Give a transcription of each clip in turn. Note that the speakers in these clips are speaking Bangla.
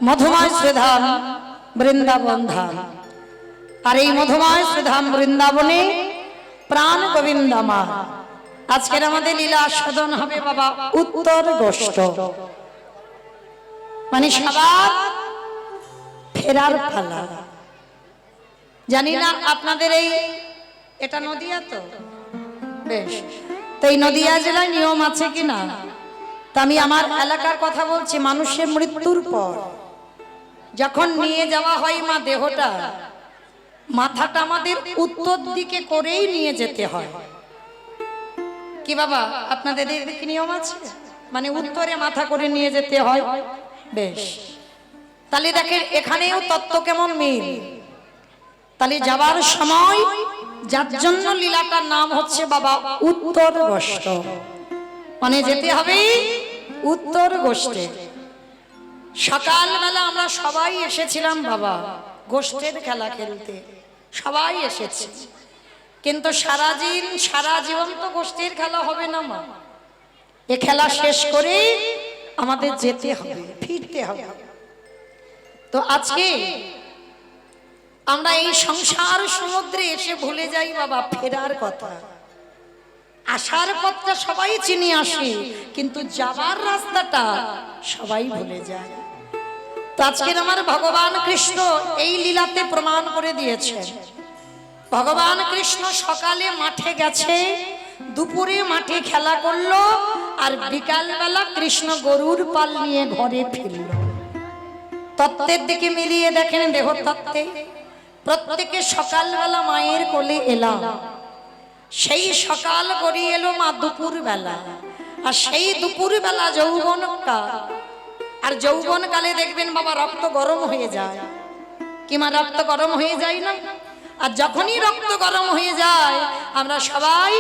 মধুময় শ্রীধাম বৃন্দাবন ধাম। আর এই মধুময় শ্রীধাম বৃন্দাবনে প্রাণ গোবিন্দ মা আজকের আমাদের লীলা আস্বাদন হবে বাবা উত্তর গোষ্ঠ, মানে সবার ফেরার পালা। জানি না আপনাদের এই এটা নদিয়া তো বেশ, তো এই নদিয়া জেলায় নিয়ম আছে কিনা, তা আমি আমার এলাকার কথা বলছি। মানুষের মৃত্যুর পর যখন নিয়ে যাওয়া হয় মা দেহটা, মাথাটা আমাদের উত্তর দিকে করেই নিয়ে যেতে হয়। কি বাবা আপনাদের কি নিয়ম আছে? মানে উত্তরে মাথা করে নিয়ে যেতে হয়। বেশ, তাহলে দেখেন এখানেও তত্ত্ব কেমন মিল। তাহলে যাবার সময় যার জন্য লীলাটার নাম হচ্ছে বাবা উত্তর গোষ্ঠ, মানে যেতে হবে উত্তর গোষ্ঠে। সকালবেলা আমরা সবাই এসেছিলাম বাবা গোষ্ঠের খেলা খেলতে, সবাই এসেছে, কিন্তু সারা জীবন তো গোষ্ঠীর খেলা হবে না মা। এ খেলা শেষ করে আমাদের যেতে হবে, ফিরতে হবে। তো আজকে আমরা এই সংসার সমুদ্রে এসে ভুলে যাই বাবা ফেরার কথা। আসার পথটা সবাই চিনি আসি, কিন্তু যাবার রাস্তাটা সবাই ভুলে যায়। তো আজকের আমার ভগবান কৃষ্ণ এই লীলাতে প্রমাণ করে দিয়েছেন। ভগবান কৃষ্ণ সকালে মাঠে গেছে, দুপুরে মাঠে খেলা করলো, আর বিকালবেলা কৃষ্ণ গরুর পাল নিয়ে ঘরে ফিরল। তত্ত্বের দিকে মিলিয়ে দেখেন দেহ তত্ত্বে প্রত্যেকে সকালবেলা মায়ের কোলে এলাম, সেই সকাল গড়িয়ে এলো মা দুপুর বেলা, আর সেই দুপুর বেলা যৌবন কাল। আর যৌবন কালে দেখবেন বাবা রক্ত গরম হয়ে যায়। কি মা রক্ত গরম হয়ে যায় না? আর যখনই রক্ত গরম হয়ে যায় আমরা সবাই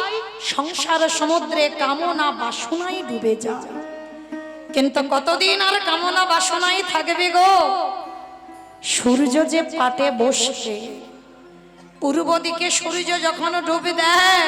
সংসার সমুদ্রে কামনা বাসনায় ডুবে যাই। কিন্তু কতদিন আর কামনা বাসনায় থাকবে গো? সূর্য যে পাটে বসে, পূর্ব দিকে সূর্য যখন ডুবে দেয়,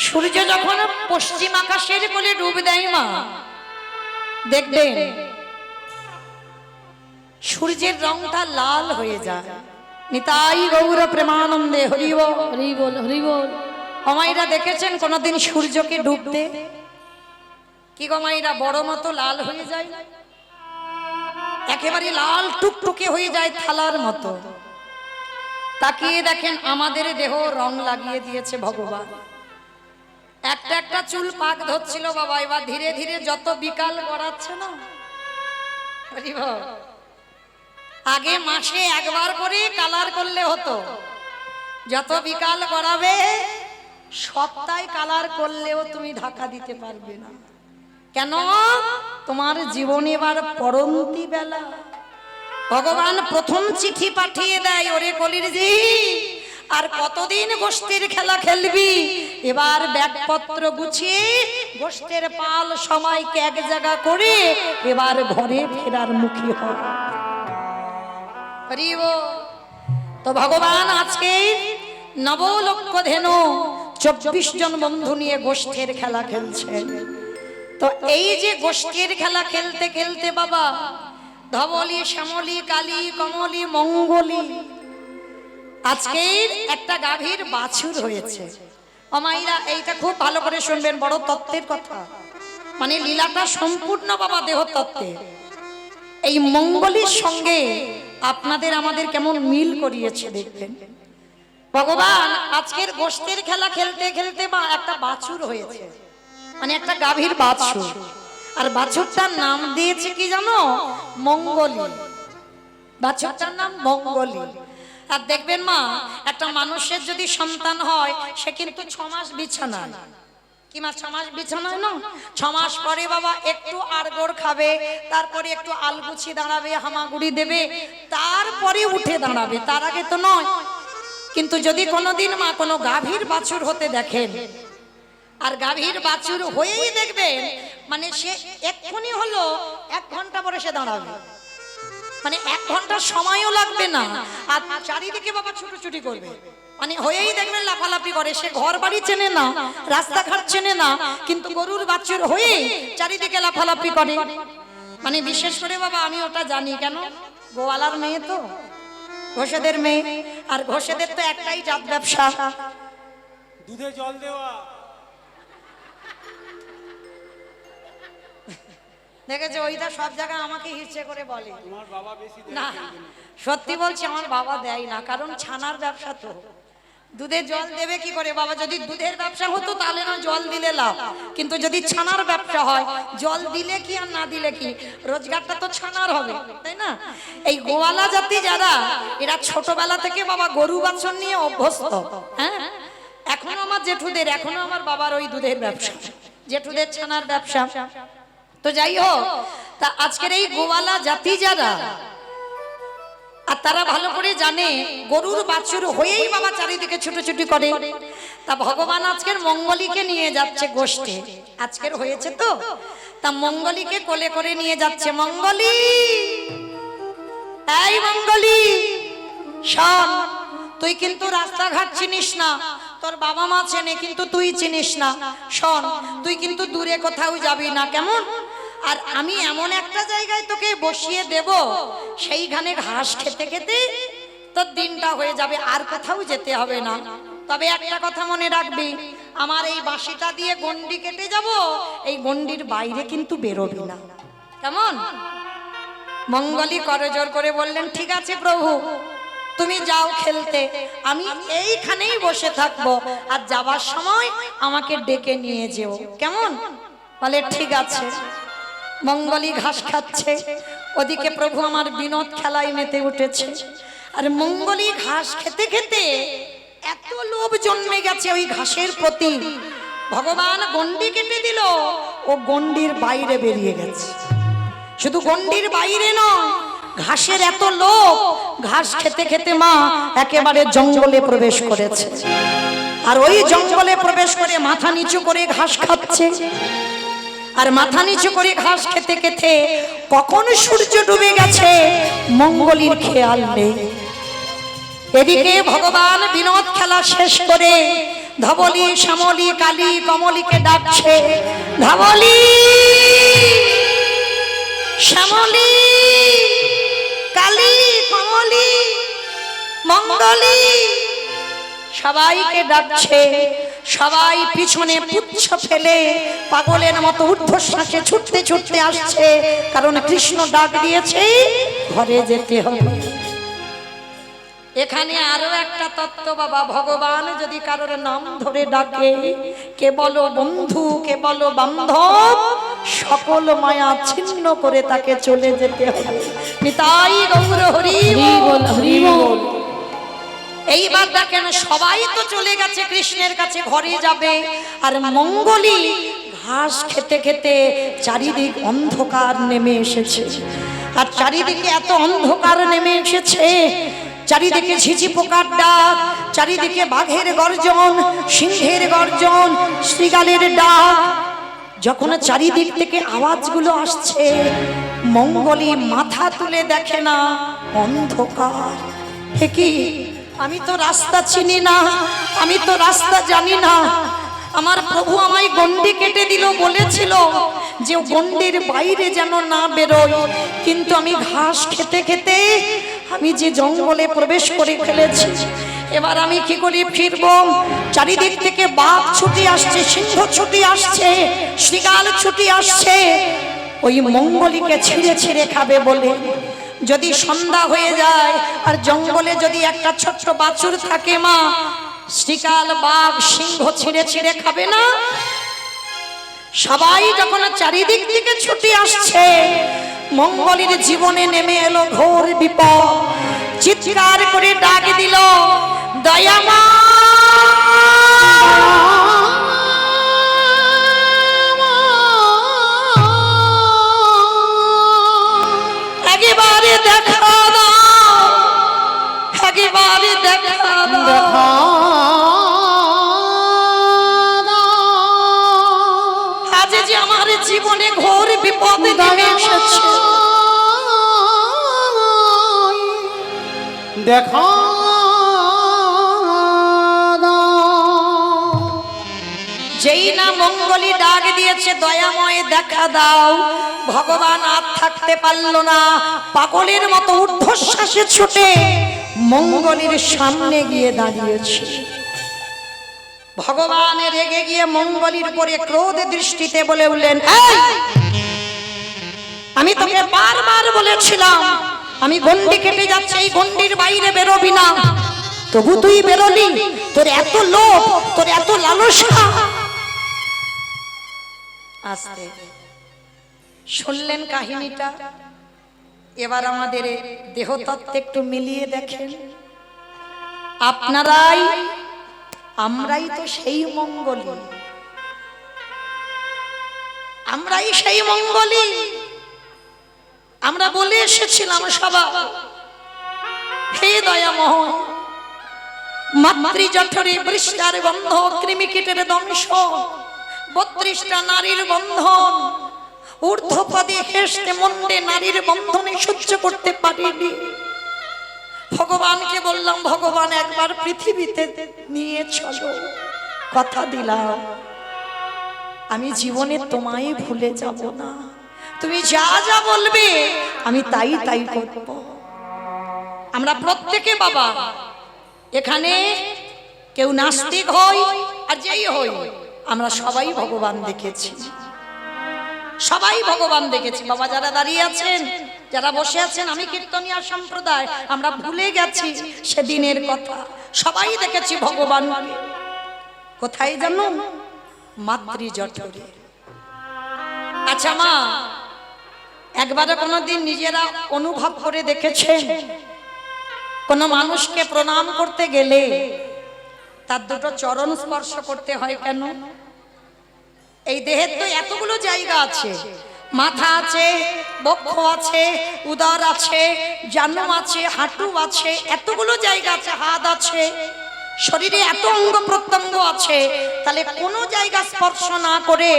সূর্য যখন পশ্চিম আকাশের কোলে ডুব দেয় মা, দেখবেন সূর্যের রংটা লাল হয়ে যায়। নিতাই গৌর প্রেমানন্দে হরি বল হরি বল হরি বল। অমাইরা দেখেছেন কোনদিন সূর্যকে ডুবতে? কি গো মাইরা বড় মতো লাল হয়ে যায়, একেবারে লাল টুকটুকে হয়ে যায় থালার মতো। তাকিয়ে দেখেন আমাদের দেহ রং লাগিয়ে দিয়েছে ভগবান। একটা একটা চুল পাক ধরছিল বাবা, এবার ধীরে ধীরে যত বিকাল গড়াচ্ছে না, আগে মাসে একবার করে কালার করলে হতো, যত বিকাল গড়াবে সপ্তাহে কালার করলেও তুমি ঢাকা দিতে পারবে না। কেন? তোমার জীবনে এবার পরন্তি বেলা। ভগবান প্রথম চিঠি পাঠিয়ে দেয়, ওরে কলির জি আর কতদিন গোষ্ঠীর খেলা খেলবি? এবার ব্যাগপত্র গুছিয়ে গোষ্ঠীর পাল সময়কে এক জায়গা করে এবার ঘরে ফেরার মুখী হ। তো ভগবান আজকে নবলক্ষ ধেনু 24 জন বন্ধু নিয়ে গোষ্ঠীর খেলা খেলছেন। তো এই যে গোষ্ঠীর খেলা খেলতে খেলতে বাবা ধবলি শ্যামলি কালী কমলি মঙ্গলি আজকের একটা গাভীর বাছুর হয়েছে। অমাইরা এইটা খুব ভালো করে শুনবেন, বড় তত্ত্বের কথা, মানে লীলাটা সম্পূর্ণ বাবা দেহ তত্ত্বে। এই মঙ্গলির সঙ্গে আপনাদের আমাদের কেমন মিল করিয়েছে দেখবেন। ভগবান আজকের গোষ্ঠীর খেলা খেলতে খেলতে বা একটা বাছুর হয়েছে, মানে একটা গাভীর বাছুর, আর বাছুরটার নাম দিয়েছে কি জানো? মঙ্গলি। বাছুরটার নাম মঙ্গলি। আর দেখবেন মা একটা মানুষের যদি সন্তান হয় সে কিন্তু 6 মাস বিছানায়। কি মা 6 মাস বিছানায় না? 6 মাস পরে বাবা একটু আড়গোড় খাবে, তারপরে একটু আলগুছি দাঁড়াবে, হামাগুড়ি দেবে, তারপরে উঠে দাঁড়াবে, তার আগে তো নয়। কিন্তু যদি কোনোদিন মা কোনো গাভীর বাছুর হতে দেখেন, আর গাভীর বাছুর হয়েই দেখবেন মানে সে এক্ষুনি হলো 1 ঘন্টা পরে সে দাঁড়াবে। মানে 1 ঘন্টা সময়ও লাগবে না, আর চারিদিকে বাবা ছুটোছুটি করবে, মানে হয়েই দেখবেন লাফালাফি করে। সে ঘর বাড়ি চেনে না, রাস্তাঘাট চেনে না, কিন্তু গরুর বাছুর হয়ে চারিদিকে লাফালাফি করে। মানে বিশেষ করে বাবা আমি ওটা জানি, কেন গোয়ালার মেয়ে তো, ঘোষেদের মেয়ে, আর ঘোষেদের তো একটাই জাত ব্যবসা, দুধে জল দেওয়া। দেখেছো ওইটা সব জায়গায় আমাকে হিসে করে বলে, তোমার বাবা বেশি দেয় না সত্যি বলছি আমার বাবা দেয় না, কারণ ছানার ব্যবসা তো, দুধে জল দেবে কি করে বাবা? যদি দুধের ব্যবসা হতো তাহলে না জল দিলে লাভ, কিন্তু যদি ছানার ব্যবসা হয় জল দিলে কি আর না দিলে কি, রোজগারটা তো ছানার হবে, তাই না? এই গোয়ালা জাতি যারা, এরা ছোটবেলা থেকে বাবা গরু বাছুর নিয়ে অভ্যস্ত। হ্যাঁ, এখনো আমার জেঠুদের, এখনো আমার বাবার ওই দুধের ব্যবসা, জেঠুদের ছানার ব্যবসা। তো যাই হোক, তা আজকের এই গোয়ালা জাতি যারা, আর তারা ভালো করে জানে গরুর বাছুর হয়েই বাবা চারিদিকে ছুটোছুটি করে। তা ভগবান আজকের মঙ্গলীকে নিয়ে যাচ্ছে গোষ্ঠে, আজকের হয়েছে তো, তা মঙ্গলীকে কোলে করে নিয়ে যাচ্ছে। মঙ্গলী, এই মঙ্গলী শোন, তুই কিন্তু রাস্তাঘাট চিনিস না, তোর বাবা মা চেনে কিন্তু তুই চিনিস না। শোন, তুই কিন্তু দূরে কোথাও যাবি না, কেমন? আর আমি এমন একটা জায়গায় তোকে বসিয়ে দেব, সেইখানে ঘাস খেতে খেতে তোর দিনটা হয়ে যাবে, আর কোথাও যেতে হবে না। তবে একটা কথা মনে রাখবি, আমার এই বাঁশিটা দিয়ে গন্ডি কেটে যাব, এই গন্ডির বাইরে কিন্তু বেরোবি না, কেমন? মঙ্গলী করজোর করে বললেন, ঠিক আছে প্রভু, তুমি যাও খেলতে, আমি এইখানেই বসে থাকবো, আর যাবার সময় আমাকে ডেকে নিয়ে যেও, কেমন? বলে ঠিক আছে। মঙ্গলী ঘাস খাচ্ছে, ওদিকে প্রভু আমার বিনোদ খেলায় মেতে উঠেছে। আর মঙ্গলী ঘাস খেতে খেতে এত লোভ জন্মে গেছে ওই ঘাসের প্রতি, ভগবান গন্ডি কেটে দিল, ও গন্ডির বাইরে বেরিয়ে গেছে। শুধু গন্ডির বাইরে নয়, ঘাসের এত লোভ, ঘাস খেতে খেতে মা একেবারে জঙ্গলে প্রবেশ করেছে। আর ওই জঙ্গলে প্রবেশ করে মাথা নিচু করে ঘাস খাচ্ছে। আর মাথা নিচু করে ঘাস খেতে খেতে কখন সূর্য ডুবে গেছে মঙ্গলীর খেয়াল নেই। এদিকে ভগবান বিনোদ খেলা শেষ করে ধবলি, শ্যামলী, কালী, কমলীকে ডাকছে, ধবলি, শ্যামলী, কালী, কমলী, মঙ্গলী, সবাইকে ডাকছে। সবাই পিছনে পুচ্ছ ফেলে পাগলের মতো ঊর্ধ্বশ্বাসে ছুটতে ছুটতে আসছে, কারণ কৃষ্ণ ডাক দিয়েছে ঘরে যেতে হবে। এখানে আরো একটা তত্ত্ব বাবা, ভগবান যদি কারোর নাম ধরে ডাকে, কে বলো বন্ধু, কে বলো বান্ধব, সকল মায়া ছিন্ন করে তাকে চলে যেতে হবে। নিতাই গৌর হরি বল, হরি বল। এইবার দেখেন সবাই তো চলে গেছে কৃষ্ণের কাছে, ঘরে যাবে, আর মঙ্গলী ঘাস খেতে খেতে চারিদিক অন্ধকার নেমে এসেছে। আর চারিদিকে এত অন্ধকার নেমে এসেছে, চারিদিকে ঝিঝি পোকার ডাক, চারিদিকে বাঘের গর্জন, সিংহের গর্জন, শৃগালের ডাক। যখন চারিদিক থেকে আওয়াজগুলো আসছে, মঙ্গলী মাথা তুলে দেখে না, অন্ধকার। হে কি, আমি তো রাস্তা চিনি না, আমি তো রাস্তা জানি না। আমার প্রভু আমায় গন্ডি কেটে দিল, বলেছিল যে গন্ডির বাইরে যেন না বেরোই, কিন্তু আমি ঘাস খেতে খেতে আমি যে জঙ্গলে প্রবেশ করে ফেলেছি, এবার আমি কি করে ফিরবো? চারিদিক থেকে বাঘ ছুটি আসছে, সিংহ ছুটি আসছে, শৃগাল ছুটি আসছে, ওই মঙ্গলীকে ছিঁড়ে ছিঁড়ে খাবে বলে। যদি সন্ধ্যা হয়ে যায় আর জঙ্গলে যদি একটা ছোট্ট বাছুর থাকে মা, শৃগাল, বাঘ, সিংহ ছিঁড়ে ছিঁড়ে খাবে না? সবাই যখন চারিদিক থেকে ছুটি আসছে, মঙ্গলীর জীবনে নেমে এলো ঘোর বিপদ। চিৎকার করে ডাক দিল, দয়ামা, একেবারে দেখা দাও, একেবারে দেখা দাও। আজ যে আমার জীবনে ঘোর বিপদ নেমে এসেছে, দেখা যেই না মঙ্গলী ডাক দিয়েছে দয়াময় দেখা দাও, ভগবান আর থাকতে পারল না, পাগলের মতো ঊর্ধ্বশ্বাসে ছুটে মঙ্গলীর সামনে গিয়ে দাঁড়িয়েছে। ভগবান রেগে গিয়ে মঙ্গলীর পরে ক্রোধ দৃষ্টিতে বলে উঠলেন, এই, আমি তোকে বারবার বলেছিলাম আমি গন্ডি কেটে যাচ্ছে, এই গন্ডির বাইরে বেরোবি না, তবু তুই বেরোলি। তোর এত লোভ, তোর এত লালসা। আস্তে শুনলেন কাহিনীটা। এবার আমাদের দেহতত্ত্ব একটু মিলিয়ে দেখেন। আপনারাই আমরাই তো সেই মঙ্গলী, আমরাই সেই মঙ্গলী। আমরা বলে এসেছিলাম সবাই, হে দয়াময়, মাতৃজঠরে বৃষ্টার বন্ধ, কৃমিকীটের দংশ, 32টা নারীর বন্ধন, ঊর্ধ্বপদে হেসতে মন্ডে নারীর বন্ধনে সহ্য করতে পারিনি। ভগবানকে বললাম, ভগবান একবার পৃথিবীতে নিয়ে চলো, কথা দিলাম আমি জীবনে তোমায় ভুলে যাব না, তুমি যা যা বলবে আমি তাই তাই করব। আমরা প্রত্যেকে বাবা এখানে কেউ নাস্তিক হই আর যেই হই, আমরা সবাই ভগবান দেখেছি, সবাই ভগবান দেখেছি। বাবা যারা দাঁড়িয়ে আছেন, যারা বসে আছেন, আমি কীর্তনিয়া সম্প্রদায়, আমরা ভুলে গেছি সেদিনের কথা। সবাই দেখেছি ভগবান। কোথায় জানো? মাতৃজঠরে। আচ্ছা মা, একবারে কোনোদিন নিজেরা অনুভব করে দেখেছেন কোন মানুষকে প্রণাম করতে গেলে তার দুটো চরণ স্পর্শ করতে হয় কেন? এই দেহের তো এতগুলো জায়গা আছে, মাথা আছে, বক্ষ আছে, উদর আছে, জানু আছে, হাঁটু আছে, এতগুলো জায়গা আছে, হাত আছে, শরীরে এত অঙ্গ প্রত্যঙ্গ আছে, তাহলে কোনো জায়গা স্পর্শ না করে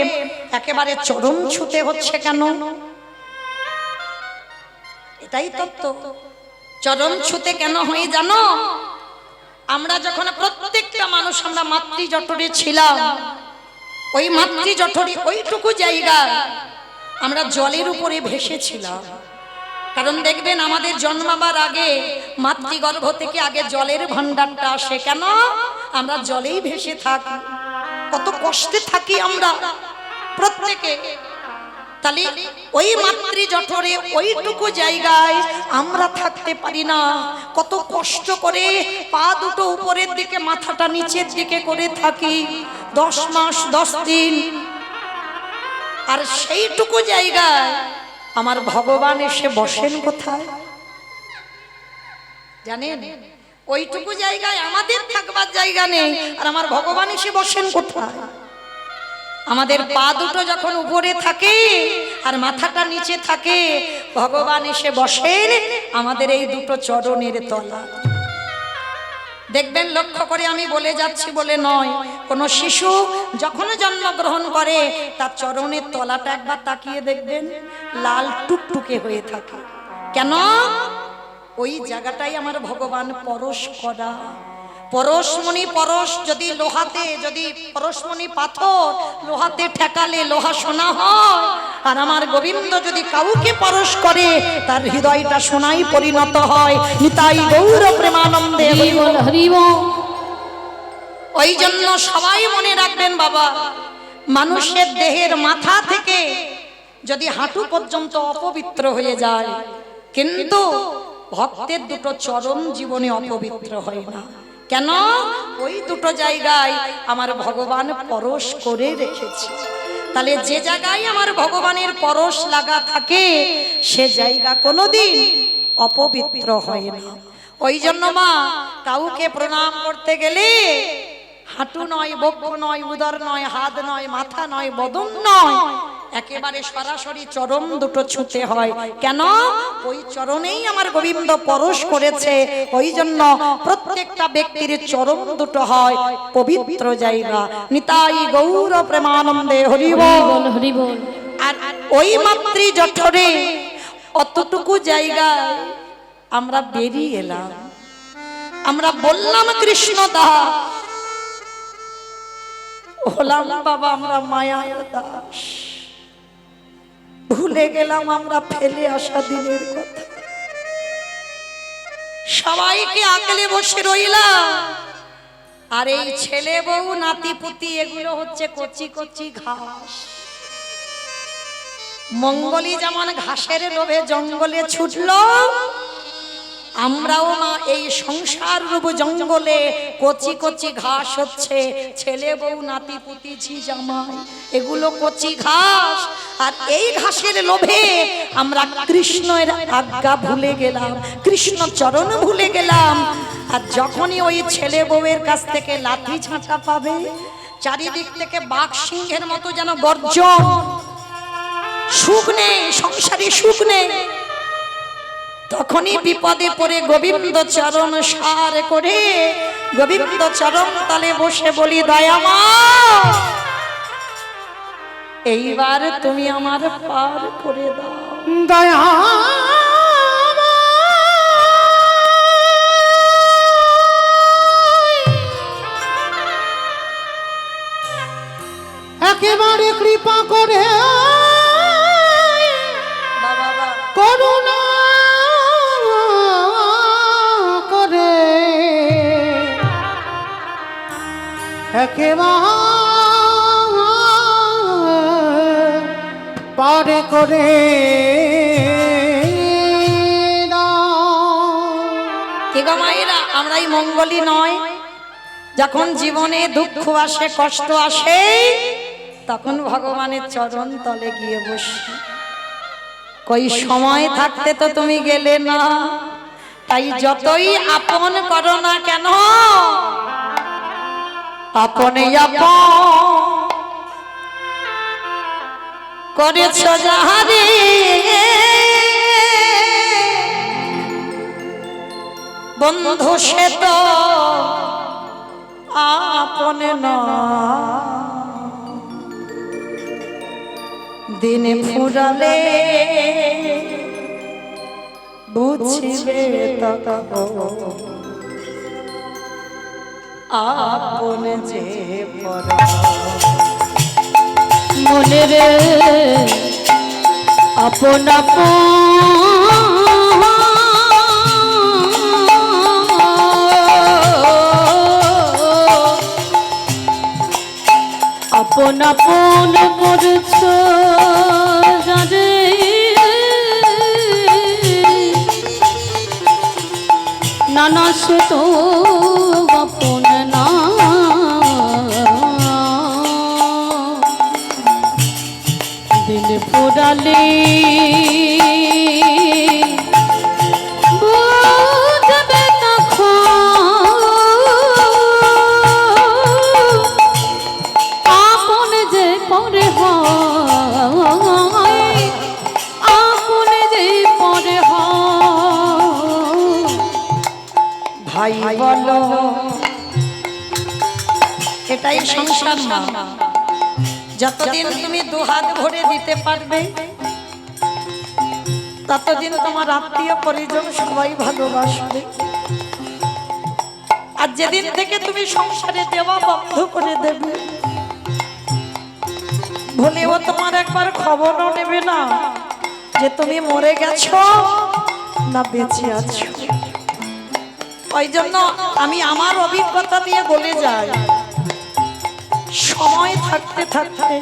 একেবারে চরণ ছুঁতে হচ্ছে কেন? এটাই তত্ত্ব। চরণ ছুঁতে কেন হয় জানো? আমরা যখন প্রত্যেকটা মানুষ আমরা মাতৃজঠরে ছিলাম, ওই মাতৃজঠরে ওইটুকু জায়গা আমরা জলের উপরে ভেসেছিলাম। কারণ দেখবেন আমাদের জন্মাবার আগে মাতৃগর্ভ থেকে আগে জলের ভান্ডারটা আসে। কেন? আমরা জলেই ভেসে থাকি, কত কষ্টে থাকি আমরা প্রত্যেকে। তাহলে ওই মাতৃজঠরে ওইটুকু জায়গায় আমরা থাকতে পারি না, কত কষ্ট করে পা দুটো উপরের দিকে মাথাটা নিচের দিকে করে থাকি 10 মাস 10 দিন। আর সেইটুকু জায়গায় আমার ভগবান এসে বসেন কোথায় জানেন? ওইটুকু জায়গায় আমাদের থাকবার জায়গা নেই, আর আমার ভগবান এসে বসেন কোথায়? আমাদের পা দুটো যখন উপরে থাকে আর মাথাটা নিচে থাকে, ভগবান এসে বসেন আমাদের এই দুটো চরণের তলা। দেখবেন লক্ষ্য করে, আমি বলে যাচ্ছি বলে নয়, কোন শিশু যখন জন্মগ্রহণ করে তার চরণের তলাটা একবার তাকিয়ে দেখবেন লাল টুকটুকে হয়ে থাকে। কেন? ওই জায়গাটাই আমার ভগবান পরশ করা। পরশমণি, পরশ যদি লোহাতে, যদি পরশমণি পাথর লোহাতে ঠেকালে লোহা সোনা হয়, আর আমার গোবিন্দ যদি কাউকে পরশ করে তার হৃদয়টা সোনায় পরিণত হয়। নিতাই গৌর প্রেমানন্দে হরি বল, হরি বল। ওই জন্য সবাই মনে রাখবেন বাবা, মানুষের দেহের মাথা থেকে যদি হাঁটু পর্যন্ত অপবিত্র হয়ে যায়, কিন্তু ভক্তের দুটো চরণ জীবনে অপবিত্র হয় না। কেন? ওই দুটো জায়গায় আমার ভগবান পরশ করে রেখেছে। তাহলে যে জায়গায় আমার ভগবানের পরশ লাগা থাকে সে জায়গা কোনোদিন অপবিত্র হয় না। ওই জন্য মা, কাউকে প্রণাম করতে গেলে হাঁটু নয়, বক্ষ নয়, উদর নয়, হাত নয়, মাথা নয়, বদন নয়, একেবারে সরাসরি চরণ দুটো ছুঁতে হয়। কেন? ওই চরণেই আমার গোবিন্দ পরশ করেছে। ওই জন্য প্রত্যেকটা ব্যক্তির চরণ দুটো হয় পবিত্র জায়গা। নিতাই গৌর প্রেমানন্দে হরি বল, হরি বল। আর ওই মাতৃজঠরে অতটুকু জায়গায় আমরা বেরিয়ে এলাম। আমরা বললাম কৃষ্ণ দাস, হলাম বাবা আমরা মায়ার দাস, ভুলে গেলাম আমরা ফেলে আসা দিনের কথা। সবাইকে আগলে বসে রইলাম, আর এই ছেলে বউ নাতি পুতি এগুলো হচ্ছে কচি কচি ঘাস। মঙ্গলি যেমন ঘাসের লোভে জঙ্গলে ছুটলো, আমরাও মা এই সংসার রূপ জঙ্গলে কচি কচি ঘাস হচ্ছে ছেলে বউ নাতি পুতি ঝি জামাই, এগুলো কচি ঘাস। আর এই ঘাসের লোভে আমরা কৃষ্ণের আজ্ঞা ভুলে গেলাম, কৃষ্ণ চরণ ভুলে গেলাম। আর যখনই ওই ছেলে বউয়ের কাছ থেকে লাঠি ঝাঁটা পাবে, চারিদিক থেকে বাঘ সিংহের মতো যেন গর্জন, সুখ নেই সংসারে, সুখ নেই। তখনই বিপদে পড়ে গোবিন্দ চরণ সার করে গোবিন্দ চরণ তলে বসে বলি, দয়ামা এইবার তুমি আমার পার করে দাও। দয়া একেবারে কৃপা করে করুণা করে একেবারে পারে করে কি গো মায়েরা, আমরাই মঙ্গলি নয়? যখন জীবনে দুঃখ আসে কষ্ট আসে তখন ভগবানের চরণ তলে গিয়ে বসি। কই সময় থাকতে তো তুমি গেলে না, তাই যতই আপন করো না কেন আপনে আপন করেছ যাহারে, বন্ধু সে তো আপনে না। দিনে ফুরালে বুঝিবে তখন আপন যে পরা। মনে রে আপন আপন আপন করছ যারে, নানা সে তো আপন না। দিন পোড়ালে বুঝবে তখন আপন যে পরে হয়, আপন যে পরে হয়। ভাই বলো এটাই সংসার না? যতদিন তুমি দুহাত ভরে দিতে পারবে ততদিন তোমার আত্মীয় পরিজন সবাই ভালোবাসবে। আর যেদিন থেকে তুমি সংসারে দেওয়া বন্ধ করে দেবে, ভুলেও তোমার একবার খবরও নেবে না যে তুমি মরে গেছো না বেঁচে আছো। ওই জন্য আমি আমার অভিজ্ঞতা দিয়ে বলে যাই, সময় থাকতে থাকতে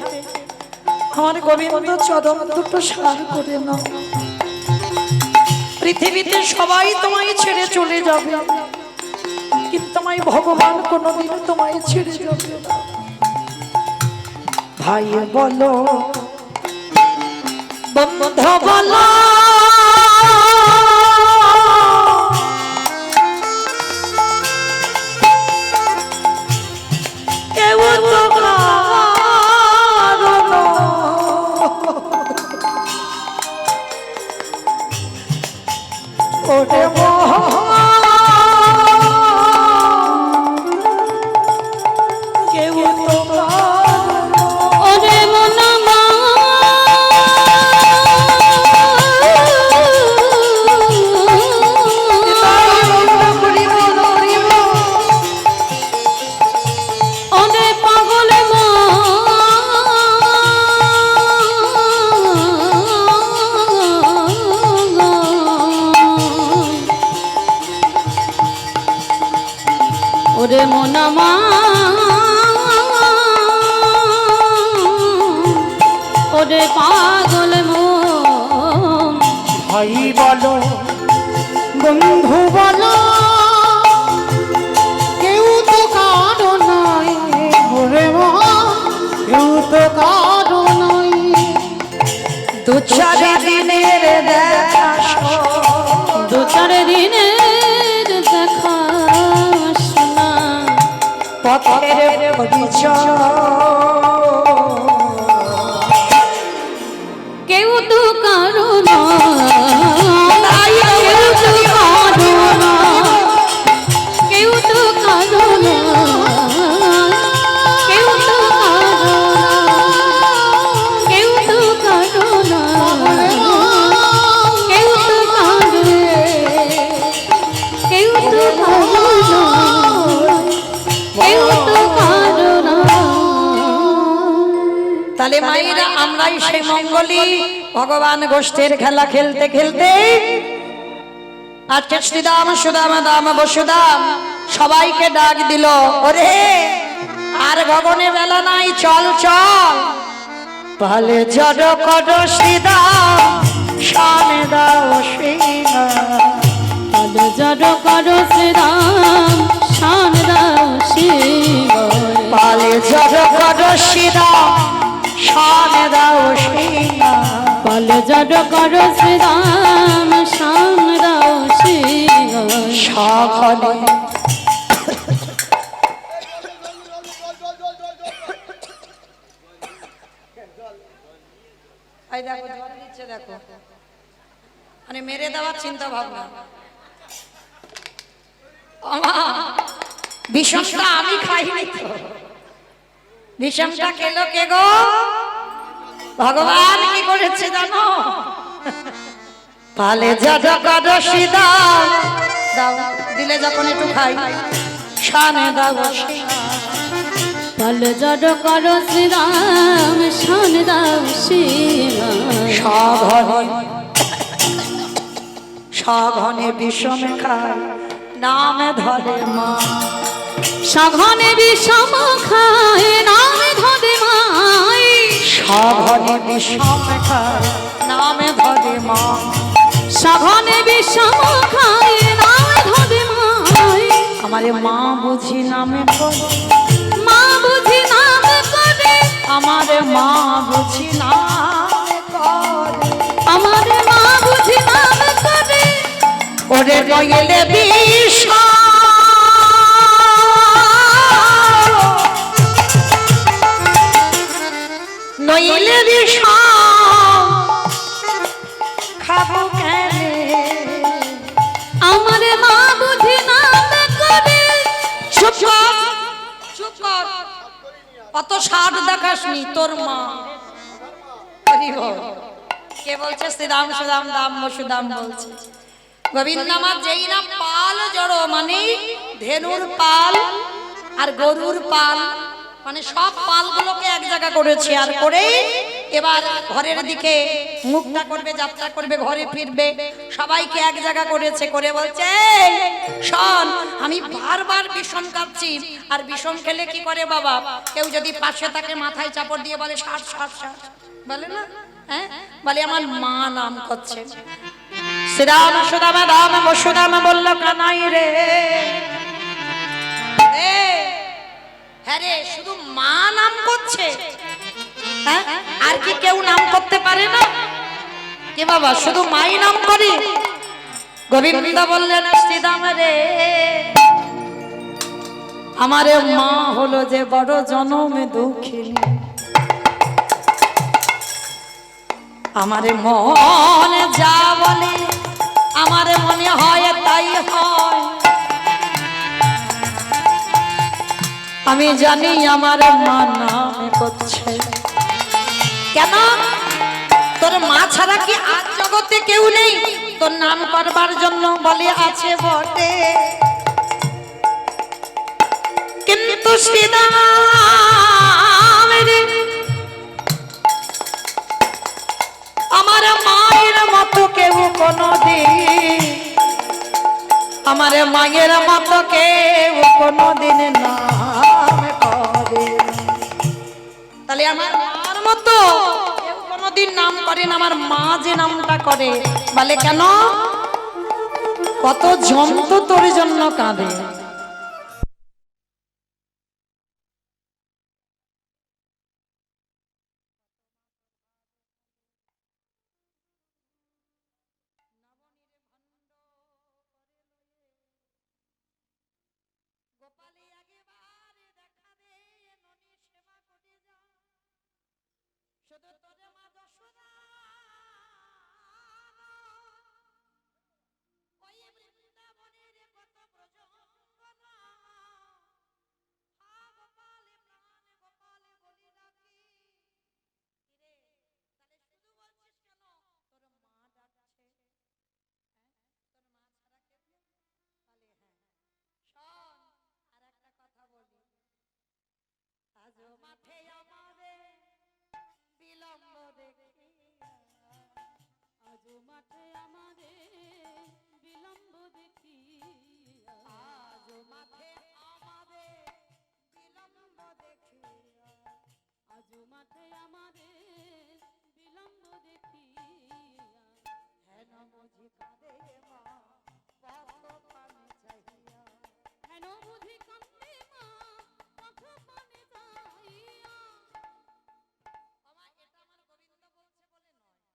আমার গোবিন্দ চরণ দুটো সার করে নাও। পৃথিবীতে সবাই তোমায় ছেড়ে চলে যাবে, কিন্তু তোমায় ভগবান কোনোদিন তোমায় ছেড়ে যাবে না। ভাই বলো বন্ধু বলো কেউ তো ওরে কেউ তো ওরে মন ওরে মন ওরে পাগল মন ভাই বলো বন্ধু বলো কেউ তো কারো নয় ওরে মা কেউ তো কারো নয় দু চার দিনের দেখা দু চার দিনের দেখা শোনা পথের পরিচয় কেউ তো কারো না কেউ তো কারো না কেউ তো কারো না কেউ তো কারো না কেউ তো কারো না কেউ তো কারো কেউ তো কারো না কেউ তো কারো না। তাহলে মায়েরা আমরাই সেই মঙ্গলী ভগবান গোষ্ঠীর খেলা খেলতে খেলতে আজকে শ্রীদাম সুদাম দাম বসুদাম সবাইকে ডাক দিল, ওরে আর গগনে বেলা নাই, চল চল পালে জড় কর শ্রীদাম শানে দাও শ্রীরাম পালে জড় কর শ্রীরাম শান দাও শিব পালে জড় কর শ্রীরাম শানে দাও শ্রীরাম পালে জড় কর শ্রীরাম শান দাও শিব সকলে এই দেখো জল দিচ্ছে, দেখো মানে মেরে দেওয়ার চিন্তা ভাবনা। বিষমটা আমি খাইনি তো, বিষমটা খেলো কে গো? ভগবান কি করেছে জানো? পালে যাদা কাদা সিদা দাও দিলে যখন একটু খাই শানে দাও পালে জড় কর শ্রীরাম শান দাও শিব সাঘনে সাঘনে বিষমে খায় নাম ধরে মা সঘনে বিষম খায় নাম ধরে মাই সাঘনে বিষমে খায় নাম ধরে মা সঘনে বিষম খায় নাম ধরে মাই আমারে মা বুঝি নামে করে মা বুঝি নাম করে আমারে মা বুঝি নামে করে আমার মা বুঝি নাম করে ওরে নইলে বিষ নইলে বিষ খাবো কেনে আমার মা বুঝি নাম করে চুপ কর চুপ কর অত সাধ দেখাসনি তোর মা হরি বল। কে বলছে? শ্রীরাম সুদাম দাম বসুদাম বলছে। গোবিন্দ আমার যেই না পাল জড়ো মানে ধেনুর পাল আর গরুর পাল মানে সব পালগুলোকে এক জায়গা করেছে আর করে এবার ঘরের দিকে মুখটা করবে, যাত্রা করবে, ঘরে ফিরবে, সবাইকে এক জায়গা করেছে করে বলছে শোন আমি বারবার বিষম খাচ্ছি আর বিষম খেলে কি করে বাবা, কেউ যদি পাশে তাকে মাথায় চাপড় দিয়ে বলে শ্বাস শ্বাস শ্বাস বলে না, হ্যাঁ বলে আমার মা নাম করছে। শ্রীরাম সুদামা রাম বসুদাম বলল কানাই রে হ্যাঁ রে শুধু মা নাম করছে, হ্যাঁ আর কি কেউ নাম করতে পারে না? কে বাবা শুধু মাই নাম করি? গোবিন্দ বললেন শ্রীরাম রে আমারে মা হলো যে বড় জনমে দুঃখিনী, আমারে মনে যা বলে আমারে মনে হয় তাই হয়, আমি জানি আমার মা নামে করছে। কেন? তোর মা ছাড়া কি আজ জগতে কেউ নেই তোর নাম করবার জন্য? বলে আছে বটে, কিন্তু শ্রীরাম রে আমার মায়ের মতো কেউ কোনদিন আমার মায়ের মতো কেউ কোনোদিন নাম করে না। তাহলে আমার মার মতো কেউ কোনোদিন নাম করে না, আমার মা যে নামটা করে বলে কেন কত জন্তু তোর জন্য কাঁদে। গোপালে আগেবারে দেখা দে ননি সেবা করে যা, শুধু তোরে মা যশোদা ওই বৃন্দাবনের কত প্রজঙ্গনা, হা গোপালে প্রাণ গোপালে বলি ডাকি। কিরে তাহলে শুধু বলছিস কেন তোর মা ডাকছে, তোর মা ছাড়া কে দিয়ে? বলে হ্যাঁ শোন আর একটা কথা বলি, আজও মাঠে আমাদের বিলম্ব দেখিয়া, আজও মাঠে আমাদের বিলম্ব দেখিয়া, আজও মাঠে আমাদের বিলম্ব দেখিয়া, আজও মাঠে আমাদের বিলম্ব দেখিয়া, হেন বুঝি কাঁদে মা পথ পানে চাহিয়া, হেন বুঝি কান্দে মা পথ পানে যাইয়া। আমার এটা আমার গোবিন্দ বলছে বলে নয়,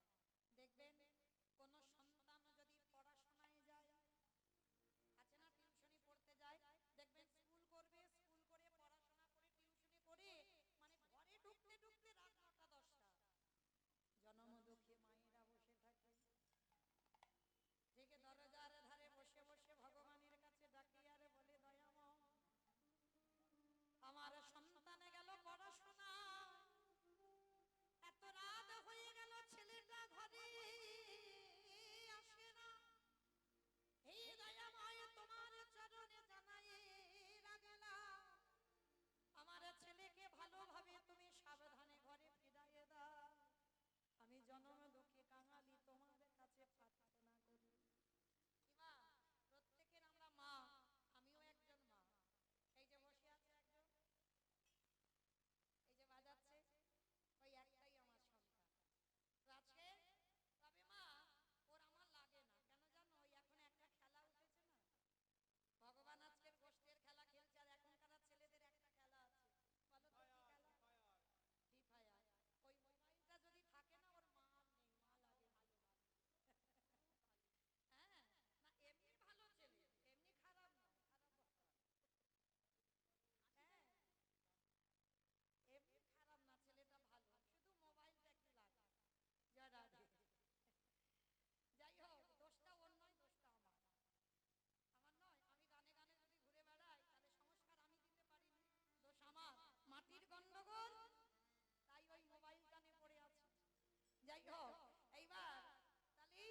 দেখবেন কোন সন্তান যদি পড়াশোনায় যায়, আছে না টিউশনি পড়তে যায়, দেখবেন স্কুল করবে, স্কুল করে পড়াশোনা করে টিউশনি করে মানে ঘরে ঢুকতে ঢুকতে রাত 9টা 10টা, জনমদুখী মায়েরা বসে থাকে, ঠিক দরজার ধারে বসে বসে ভগবানের কাছে ডাকি আর বলে দয়াময় আমার সন্তানে গেল পড়াশোনা, এত রাত হয়ে গেল ছেলেটা ঘরে আসে না, এই দয়াময় তোমার চরণে জানাই রাগেলাম, আমার ছেলেকে ভালোভাবে তুমি সাবধানে ঘরে ফিরাইয়ে দাও, আমি জনম দুঃখী কাঙালি তোমার কাছে প্রার্থনা করি। মা প্রত্যেকের আমরা মা, আমিও একজন মা, এই যে বসে আছে একজন, এই যে বাজাচ্ছে ওই একটাই আমার সন্তান, আজকে তবে মা ওর আমার লাগে না কেন জানো, ওই এখন একটা খেলা উঠেছে না, ভগবান আজকের গোষ্ঠীর খেলা খেলছে, আর এখনকার ছেলেদের একটা খেলা আছে, বলো তো কি খেলা? Free fire. ওই মোবাইলটা যদি থাকে না ওর মা আর নেই, মা লাগে ভালো হ্যাঁ, না এমনি ভালো ছেলে, এমনি খারাপ নয়, খারাপ হ্যাঁ এমনি খারাপ না, ছেলেটা ভালো, শুধু মোবাইলটা একটু লাগে। জয় রাধে। যাই হোক দোষটা ওর নয়, দোষটা আমার, আমার নয়, আমি গানে গানে যদি ঘুরে বেড়াই তাহলে সংস্কার আমি দিতে পারিনি, দোষ আমার, মাটির গন্ডগোল, তাই ওই মোবাইলটা নিয়ে পড়ে আছে। যাই হোক এইবার তাহলে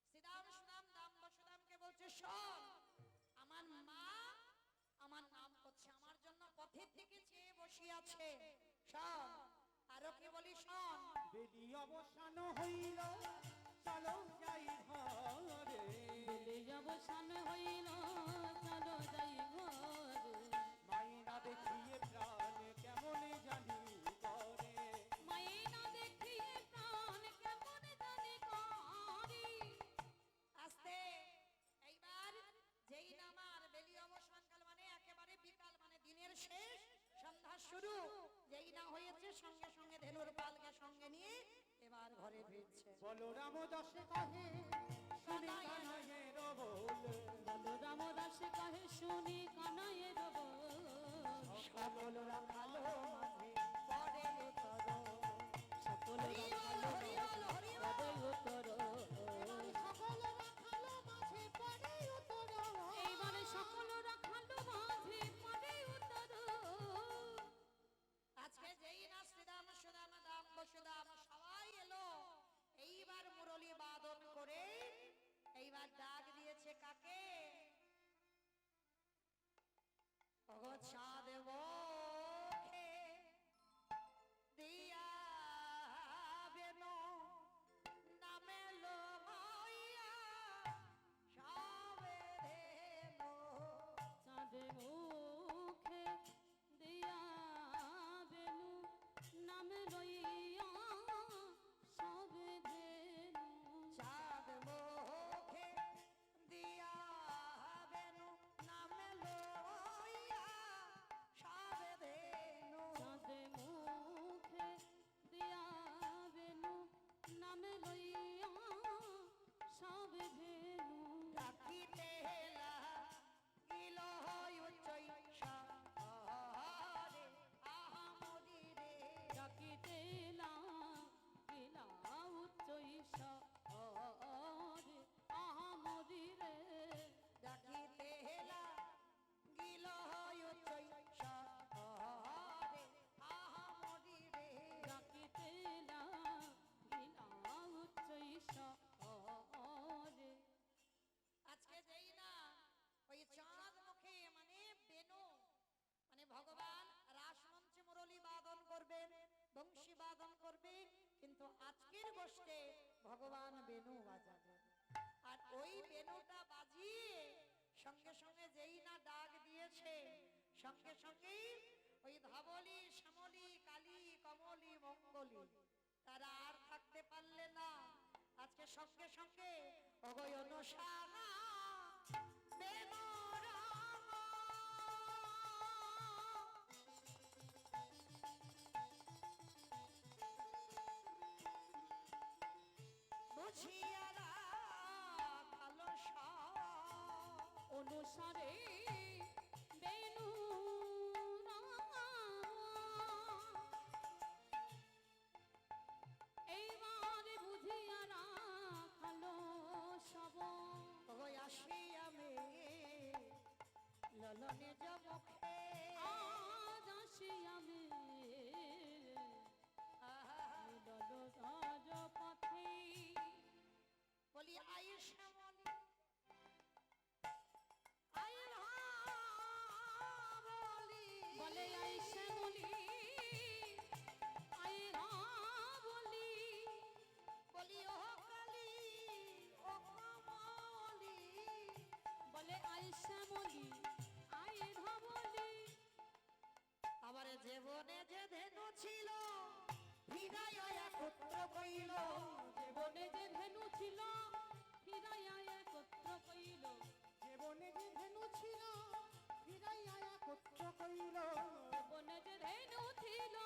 শ্রীরাম সুদাম দাম বসুদামকে বলছে শোন আমার মা আমার নাম করছে, আমার জন্য পথের দিকে চেয়ে বসে আছে, শোন আরো কি বলি শোন, বেলি অবসান হইল চলো যাই ঘরে, বেলে অবসান হইল চলো যাই ঘরে, মাইনা দেখিয়ে প্রাণ কেমন জানি করে, মায়ে না দেখিয়ে প্রাণ কেমন জানি করে। আস্তে এইবার যেই নামার বেলি অবসানকাল মানে একেবারে বিকাল মানে দিনের শেষ সন্ধ্যা শুরু, যেই না হয়েছে সঙ্গে সঙ্গে ধেনুর পালকে সঙ্গে নিয়ে এবার ঘরে ফিরছে। বলরাম দশে কহে শুনি কানাইয়ের বল, বলো রামদাস কহে শুনি কানাইয়ের বল, সকল রাখালো মাঝে পরে উতর, সকল রাখালো পরে উত্তর, এইবারে সকল রাখালো মাঝে পরে উত্তর। আজকে যেই না শ্রীরাম সুদাম দাম বসুদাম সবাই এলো, এইবার মুরলী বাদন করে এইবার ডাক দিয়েছে কাকে, ওগো চাঁদ মুখে দিয়া ভগবান রাসমঞ্চে মুরলী বাদন করবেন, বংশী বাদন করবে, কিন্তু আজকের গোষ্ঠে ভগবান বেনু বাজাবেন। আর ওই বেনুটা বাজিয়ে সঙ্গে সঙ্গে যেই না ডাক দিয়েছে, সঙ্গে সঙ্গেই ওই ধবলি, শ্যামলি, কালী, কমলি, মঙ্গলি তারা আর থাকতে পারলে না। আজকে সঙ্গে সঙ্গে অগয় অনুসারা বুঝিয়ারা ভালো অনুসারে বেনু এইবারে বুঝিয়া রাখালো সব। আসি আমি ললনে মুখে আজ আসি আমি ললরাজ পথে। বলি আয়েশা বলি বলে আইসে বলি আয় বলি বলি ও কালী ও কমলি, বলে আইসে বলি আয় বলি। আমার জীবনে যে ধেনু ছিল হৃদয় একত্র কইল, জীবনে যে ধেনু ছিল ফিরাইয়া একত্র কইল। জীবনে যে ধেনু ছিল ফিরাইয়া একত্র কইল। জীবনে যে ধেনু ছিল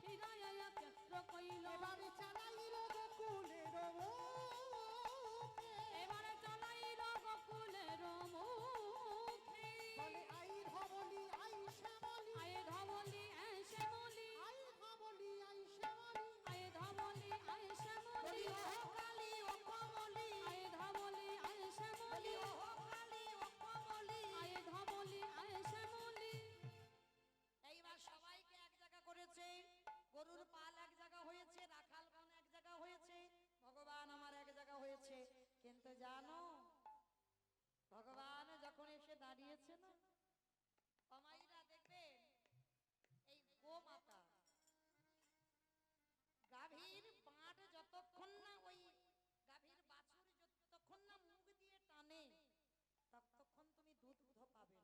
ফিরাইয়া একত্র কইল। এবারে চালাইল গোকুলের মুখে, এবারে চালাইল গোকুলের মুখে। বলে আই ধবলি আই শ্যামলি, আয় ধবলি আয় শ্যামলি, আই ধবলি আই শ্যামলি, আয় ধবলি আয় শ্যামলি, বলি ও কালী ও কমলি, আয় ধবলি আয় শ্যামলি, বলি ও কালী ও কমলি। আয় ধবলি আয় শ্যামলি। এইবার সবাইকে এক জায়গা করেছে, গরুর পাল এক জায়গা হয়েছে, রাখাল গণ এক জায়গা হয়েছে, ভগবান আমার এক জায়গা হয়েছে। কিন্তু জানো ভগবান যখন এসে দাঁড়িয়েছে না, অমাইরা দেখবেন এই গোমাতা গাভীর বাঁট যতক্ষণ না ওই গাভীর বাছুর যতক্ষণ না মুখ দিয়ে টানে ততক্ষণ তুমি দুধ পাবে না,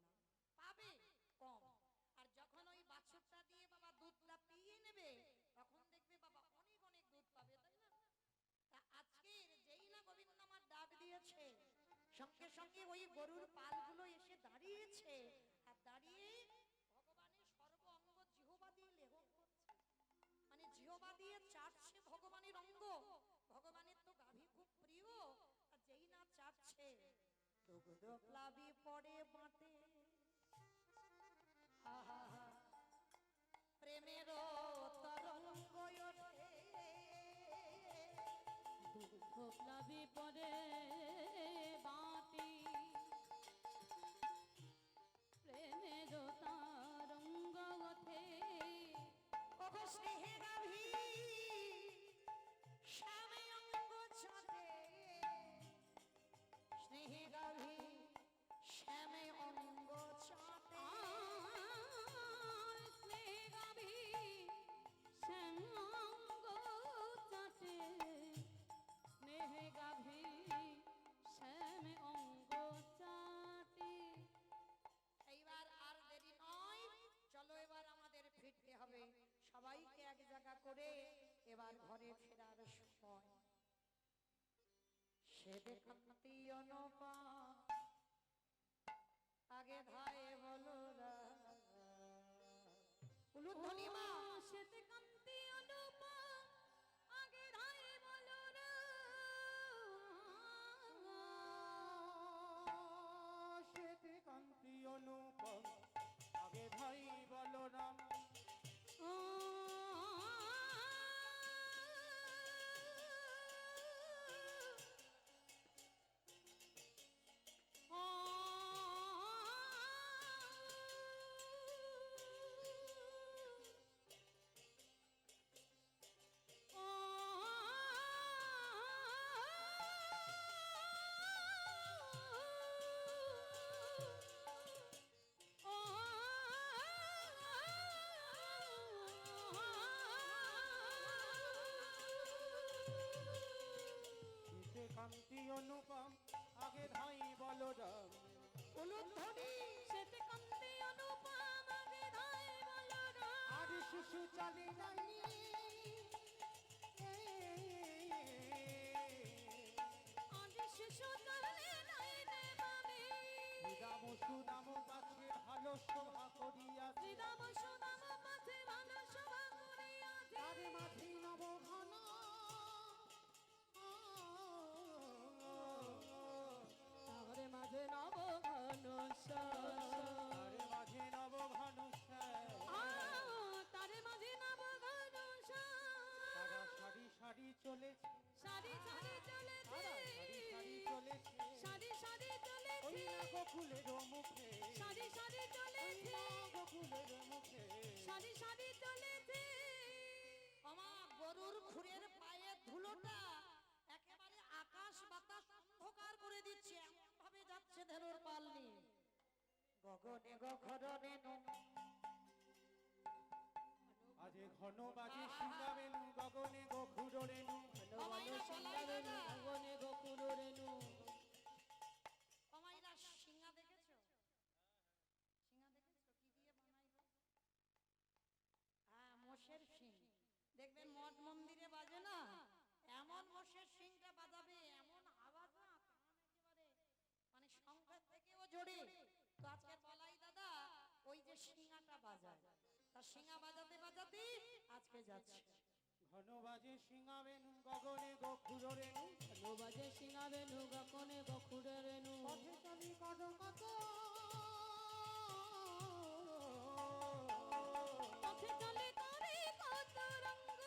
পাবে কম। আর যখন ওই বাছুরটা দিয়ে বাবা দুধটা পিয়ে নেবে তখন দেখবে বাবা অনেক অনেক দুধ পাবে, তাই না? তা আজকের যেই না গোবিন্দ আমার ডাক দিয়েছে সঙ্গে সঙ্গে ওই গরুর পালগুলো এসে দাঁড়িয়েছে, আর দাঁড়িয়ে ভগবানের সর্ব অঙ্গ জিহ্বা দিয়ে লেহন করছে, মানে জিহ্বা দিয়ে চাটছে ভগবানের অঙ্গ। ভগবানের তো গাভী খুব প্রিয়, আর যেই না চাটছে দুগ্ধ প্লাবী পড়ে বাঁটে, আহা প্রেমের তরঙ্গ ওঠে, দুঃখ প্লাবী পরে বাটি প্রেমের তারঙ্গ ওঠে। ওগো স্নেহে গাভী শ্যামে অঙ্গ চাটে, স্নেহে গাভী শ্যামে অঙ্গ চাটে, স্নেহাভি শ্যামাঙ্গ চাটে, স্নেহে গাভী শ্যাম অঙ্গ চাটে। এইবার আর দেরি নয়, চলো এবার আমাদের ফিরতে হবে। সবাইকে এক জায়গা করে এবার ঘরে ফেরার সময়। সে দেখান্তি অনুপা আগে ধায় বলো উলুধ্বনি মা, সেতে কান্তি অনুপা আগে ধাই বলো রে। শ্বেতে কান্তি অনুপম আগে ভাই বলরাম, শিশু চলে নাই আদি শিশু চলে নাই রে বাবে সুদাম সুদাম পাছে ভালো শোভা করিয়াছে শ্রীরাম সুদাম মাঝে ভালো সভা করিয়াছে তারে মাঝে নব ঘন তারে মাঝে নব ঘনশ্যাম তারে মাঝে নব ঘন তারে মাঝে নব ঘনশ্যাম তারা সারি সারি চলেছে সারি সারি চলেছে তারা সারি সারি চলেছে সারি সারি ওই চলেছে না গোকুলের মুখে সারি সারি চলেছে গোকুলের মুখে সারি সারি চলেছে আমার গরুর খুরের পায়ের ধুলোটা একেবারে আকাশ বাতাস অন্ধকার করে দিচ্ছে, এমন ভাবে যাচ্ছে ধেনুর পাল নিয়ে। গগনে গখরনে আজে ঘন বাজে সিঙ্গাবেনু গগনে গখুরেনু গগনে গোকুল রেণু অমাইরা সিংহা দেখেছো? সিংহা দেখেছো কি দিয়ে বানাই গো? হ্যাঁ, মোষের শিং। দেখবেন মঠ মন্দিরে বাজে না, এমন মোষের শিংটা বাজাবে, এমন আওয়াজ না, কান একেবারে মানে শঙ্খের থেকেও জোরে। তো আজকে বলাই দাদা ওই যে সিংহাটা বাজায়, তা সিংহা বাজাতে বাজাতে আজকে যাচ্ছে। ঘন বাজে সিঙ্গাবেনু গগনে গখুরেনু বাজে সিংহা রেণু গগনে গোকুল রেণু পথে চলি কত কত পথে চলে করে কত রঙ্গ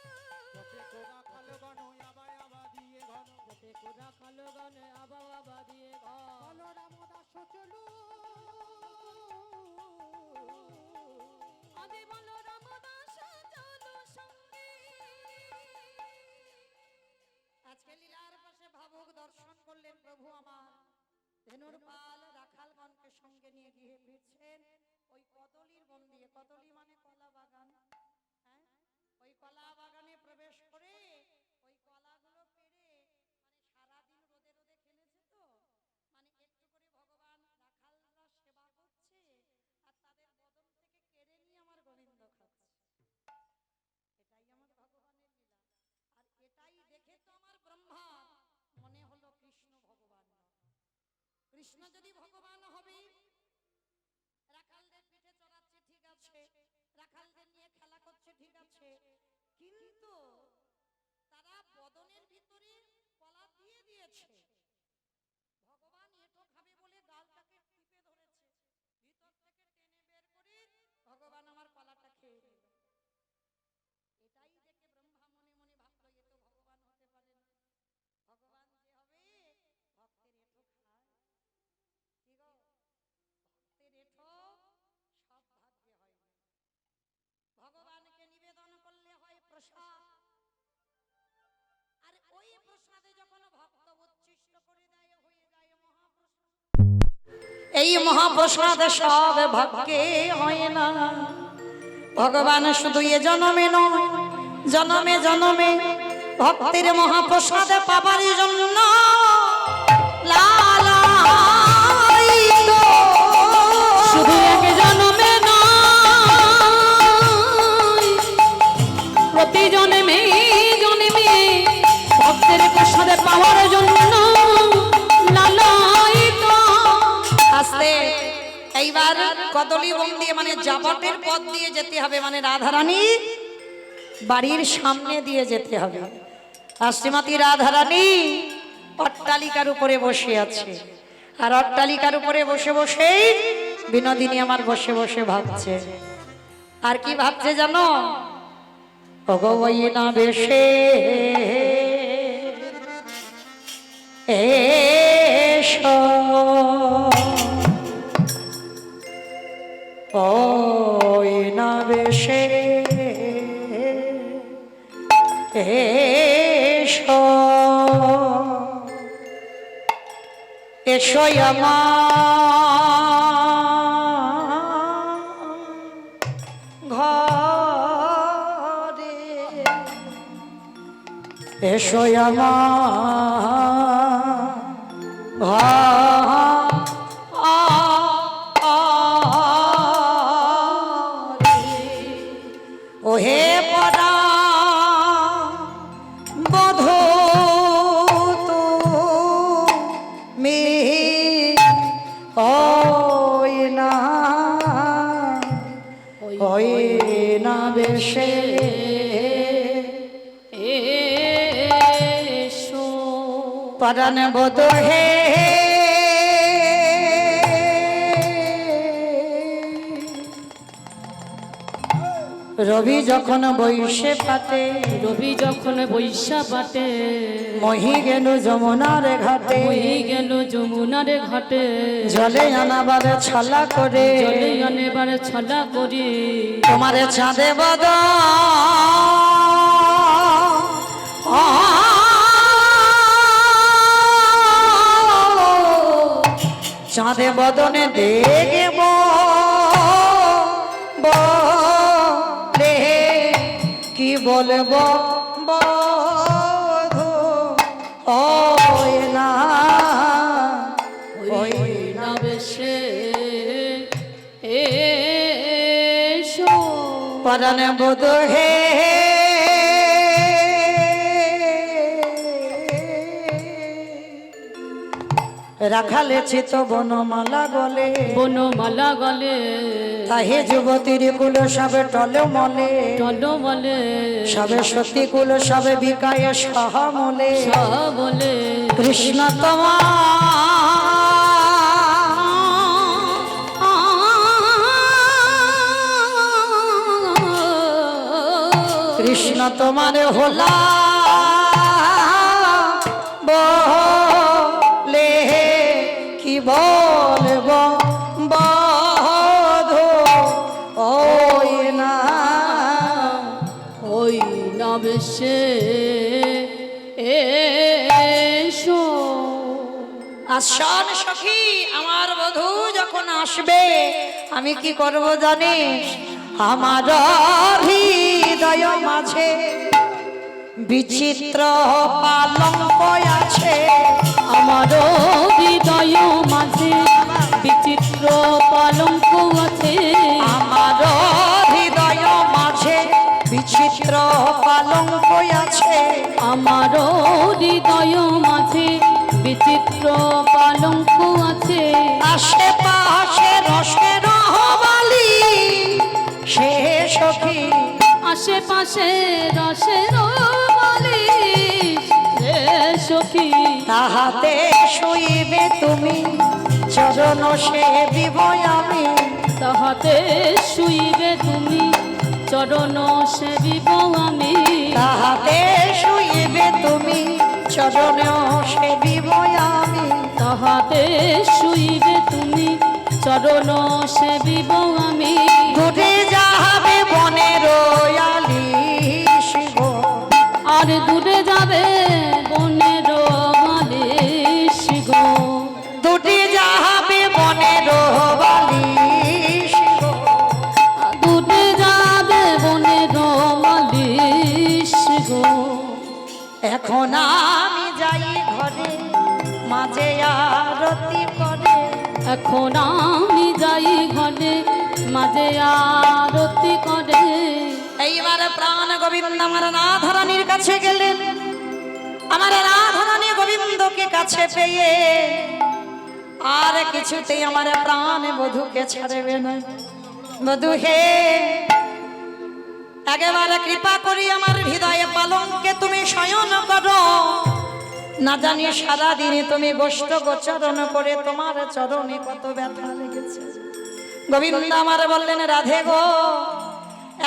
পথে কোরা খালো গণ আবায় আবা দিয়ে ঘন যাতে কোরা খালো গানে আবা আবা দিয়ে ঘর বলরাম দাস চলু আদি বলো রামদাস চলো সঙ্গে আজকে লীলার পাশে ভাবুক দর্শন করলেন প্রভু আমার। ধেনুর পাল রাখালগণকে সঙ্গে নিয়ে গিয়ে ফিরছেন ওই কদলির বন দিয়ে। কদলি মানে কলা বাগান, হ্যাঁ, ওই কলা বাগানে প্রবেশ করে ওই কলাগুলো পেড়ে মানে সারাদিন রোদে রোদে খেলেছে, তো মানে একটু করে ভগবান রাখালরা সেবা করছে আর তাদের বদন থেকে কেড়ে নিয়ে আমার গোবিন্দ খাচ্ছে। এটাই আমার ভগবানের লীলা। আর এটাই দেখে তো আমার ব্রহ্মা মনে হলো কৃষ্ণ ভগবান নয়। কৃষ্ণ যদি ভগবান হবে, রাখালদের পিঠে চড়াচ্ছে ঠিক আছে, রাখালদের নিয়ে খেলা করছে ঠিক আছে, কিন্তু তারা বদনের ভিতরে কলা দিয়ে দিয়েছে। ভগবান এঁটো খাবে বলে গালটাকে টিপে ধরেছে, ভিতর থেকে টেনে বের করে ভগবান আমার কলাটা খেয়ে নিল। এটাই দেখে ব্রহ্মা মনে মনে ভাবলো এ তো ভগবান হতে পারে না। ভগবান যে হবে ভক্তের এঁঠো খায়, কি গো, ভক্তের এঁঠো সব ভাগ্যে হয় না। ভগবানকে নিবেদন করলে হয় প্রসাদ, আর ওই প্রসাদে যখন ভক্ত উচ্ছিষ্ট করে দেয় হয়ে যায় মহাপ্রসাদ। এই মহাপ্রসাদ সব ভাগ্যে হয় না। ভগবান শুধু এ জনমে নয়, জনমে জনমে ভক্তের মহাপ্রসাদ পাবার জন্য লালায়িত। শুধু এক জন্মে নয় প্রতি জন্মে জন্মে ভক্তের প্রসাদে পাওয়ার জন্য লালায়িত। আস্তে এইবার কদলি বন দিয়ে মানে জাপাটের পথ দিয়ে যেতে হবে, মানে রাধারানী বাড়ির সামনে দিয়ে যেতে হবে। আর শ্রীমতী রাধারানী অট্টালিকার উপরে বসে আছে, আর অট্টালিকার উপরে বসে বসেই বিনোদিনী আমার বসে বসে ভাবছে। আর কি ভাবছে জানো? ভগবইনা বেশে এসো ওই না বেশে এসো এসো আমার ঘরে, এসো আমার ঘরে। ওহে না ওই না বেশে এসো পরাণ বোধ হে রবি যখন বৈশে পাতে রবি যখন বৈশা পাটে মহি গেল যমুনার ঘাটে হয়ে গেল যমুনার ঘাটে জলে আনাবার ছলা করে জলে অনেবার ছলা করে তোমার চাঁদে বদ চাঁদে বদনে দেখব বলে কি বলব বধূ ওই না ওই না বেশে এসো পরাণ বোধ হে রাখালে চিত বনমালা গলে বনমালা গলে তাহে যুবতীর কুল সবে টলে মলে চলো বলে সবে সতী কুল সবে বিকায়ে সহমলে বলে কৃষ্ণ তোমা কৃষ্ণ তোমার হোলা বলে কি বলব বধূ ওই না ওই না বেশে এসো আসন সখী আমার বধূ যখন আসবে আমি কি করব জানিস আমার হৃদয় মাঝে বিচিত্র পালঙ্ক আছে আমার হৃদয় মাঝে বিচিত্র পালঙ্ক আছে আমার হৃদয় মাঝে বিচিত্র পালঙ্ক আছে আমার হৃদয় মাঝে বিচিত্র পালঙ্ক আছে আশেপাশে রসের হবালি সে সখী আশেপাশে রসের বালিশ রে সখী তাহাতে শুইবে তুমি চরণ সে দিব আমি তাহাতে শুইবে তুমি চরণ সেবিব আমি তাহাতে শুইবে তুমি চরণ সে দিব আমি তাহাতে শুইবে তুমি চরণ সেবিব আমি দূরে যাবে বনের আলিশ গো আর দূরে যাবে বনের মালিশ গো দূরে যাবে বনের আলিশ গো দূরে যাবে বনের মালিশ গো এখন আমি যাই ঘরে মাঝে আরতি করে এখন আমি যাই ঘরে মাঝে আরতি করে এইবার প্রাণ গোবিন্দ আমার রাধারানীর কাছে গেলেন আমার রাধারানী গোবিন্দকে কাছে পেয়ে আর কিছুতেই আমার প্রাণ বধূকে ছাড়বে না বধূ হে একেবারে কৃপা করি আমার হৃদয়ে পালঙ্কে তুমি শয়ন করো না জানি সারা দিনে তুমি গোষ্ঠ গোচরণ করে তোমার চরণে কত ব্যথা লেগেছে গোবিন্দ আমার বললেন রাধে গো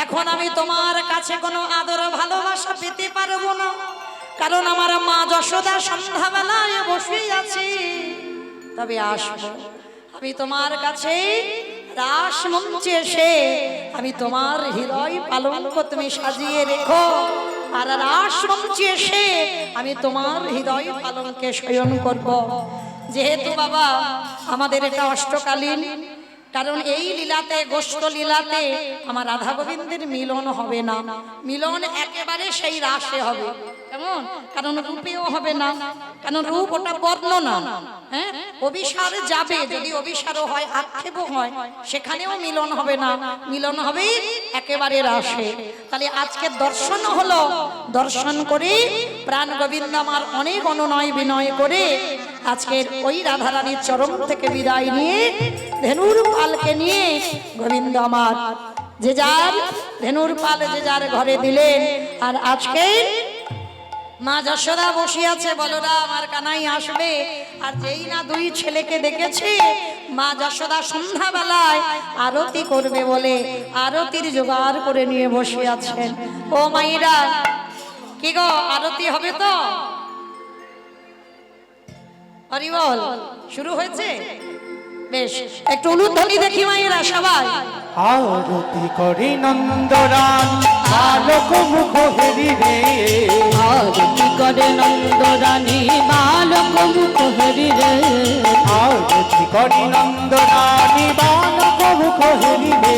এখন আমি তোমার কাছে কোনো আদর ভালোবাসা পেতে পারবো না কারণ আমার মা যশোদা সন্ধ্যাবেলায় বসে আছি তবে আসবো আমি তোমার কাছে রাস মঞ্চে এসে আমি তোমার হৃদয় পালঙ্ক তুমি সাজিয়ে রেখো আর রাস মঞ্চে এসে আমি তোমার হৃদয় পালঙ্কে শয়ন করব যেহেতু বাবা আমাদের এটা অষ্টকালীন কারণ এই লীলাতে গোষ্ঠ লীলাতে আমার রাধা গোবিন্দের মিলন হবে না মিলন একেবারে সেই রাসে হবে কেমন কারণ রূপেও হবে না কারণ রূপ ওটা বর্ণনা হ্যাঁ অভিসার যাবে যদি অভিসারও হয় আক্ষেপও হয় সেখানেও মিলন হবে না মিলন হবে একেবারে রাসে তাহলে আজকে দর্শন হলো দর্শন করে প্রাণ গোবিন্দ আমার অনেক অনুনয় বিনয় করে আজকের ওই রাধারানীর চরণ থেকে বিদায় নিয়ে ধেনুর পালকে নিয়ে গোবিন্দ আমার যে যার ধেনুর পাল যে যার ঘরে দিলেন। আর আজকে মা যশোদা বসে আছে, বলরাম আর কানাই আসবে। আর যেই না দুই ছেলেকে দেখেছে, মা যশোদা সন্ধ্যাবেলায় আরতি করবে বলে আরতির জোগাড় করে নিয়ে বসে আছেন। ও মাইরা, কি গো, আরতি হবে তো? হরি বল, শুরু হয়েছে? বেশ, একটু উলুধ্বনি দেখি মাইরা সবাই। আরতি করে নন্দরান আলোক মুখ হেরি রে, আরতি করে নন্দরানী বালক মুখ হরি রে, আরতি করে নন্দরানী বালক মুখ হেরি রে,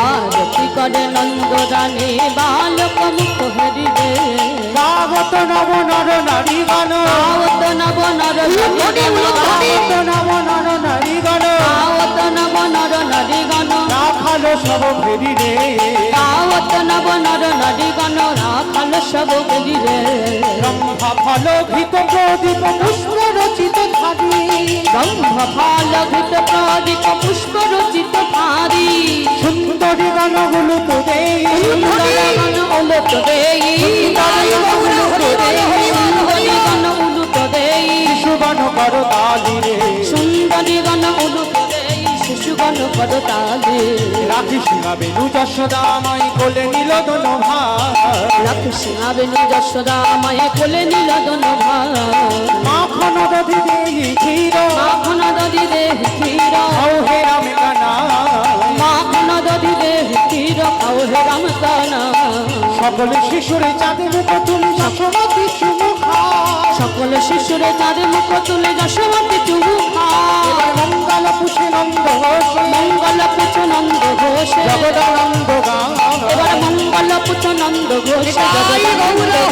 আরতি করে নন্দরানী বালক মুখ হরি রে, গাবত নব নর নারী গান, আওত নব নর নারী গাবত নব নর নারী গান, আওত নব নর নারী গণ, রাখালো সব ফেরি রে, আওত নব নর নারী গণ, রাখাল সব হরি রে, রম্ভা ফল ঘৃত প্রদীপ পুষ্প রচিত ধারি, ব্রহ্ম ফল ঘৃত প্রদীপ পুষ্প রচিত ভারি, সুন্দরী গানগুলো তো দেই, সুন্দর গণ উলুট দেই, হরি গণ উলুট দেই, শিশুগণ কর তালি রে, সুন্দরী গণ উলুট দেই, শিশুগণ পদ তালে, রাখি শিঙা বেনু যশোদা মাই কোলে নিল দোল ভাই, রাক্ষসা বেনু যশোদা মায়ে কোলে নিল দন ভাই, মাখন দধি দেই ক্ষীর, মাখন দধি দেহি ক্ষীর, খাও হে রাম কানা, মাখন দধি দেহি ক্ষীর, খাও হে রাম কানা, সকল শিশুর চাঁদে মুখ তুলি যশোমতি চুমুখা, সকল শিশুরে চাঁদে মুখ তুলে যশোমতি চুমুখা, এবার মঙ্গল পুষে নন্দ ঘোষে, মঙ্গল পুছ নন্দ ঘোষ, জগদানন্দ গান, এবার মঙ্গল পুছ নন্দ ঘোষ,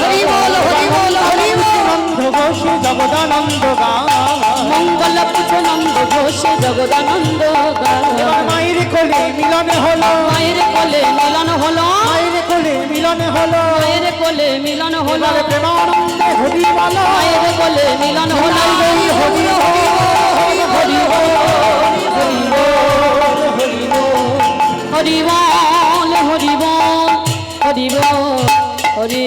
হরি বল, হরি বল, হরি বল। নন্দ ঘোষে জগদানন্দ গান, মঙ্গল পুছ নন্দ ঘোষ, জগদানন্দ গান, এবার মায়ের কোলে মিলন হলো, মায়ের কোলে মিলন হলো, মায়ের কোলে মিলন হলো, মায়ের কোলে মিলন হলো, এবার প্রেমানন্দে হরি বলো, মায়ের কোলে মিলন হলো, হরি হরি হরি হরি হরি হরি বল, হরি বল, হরি বল, হরি বল, হরি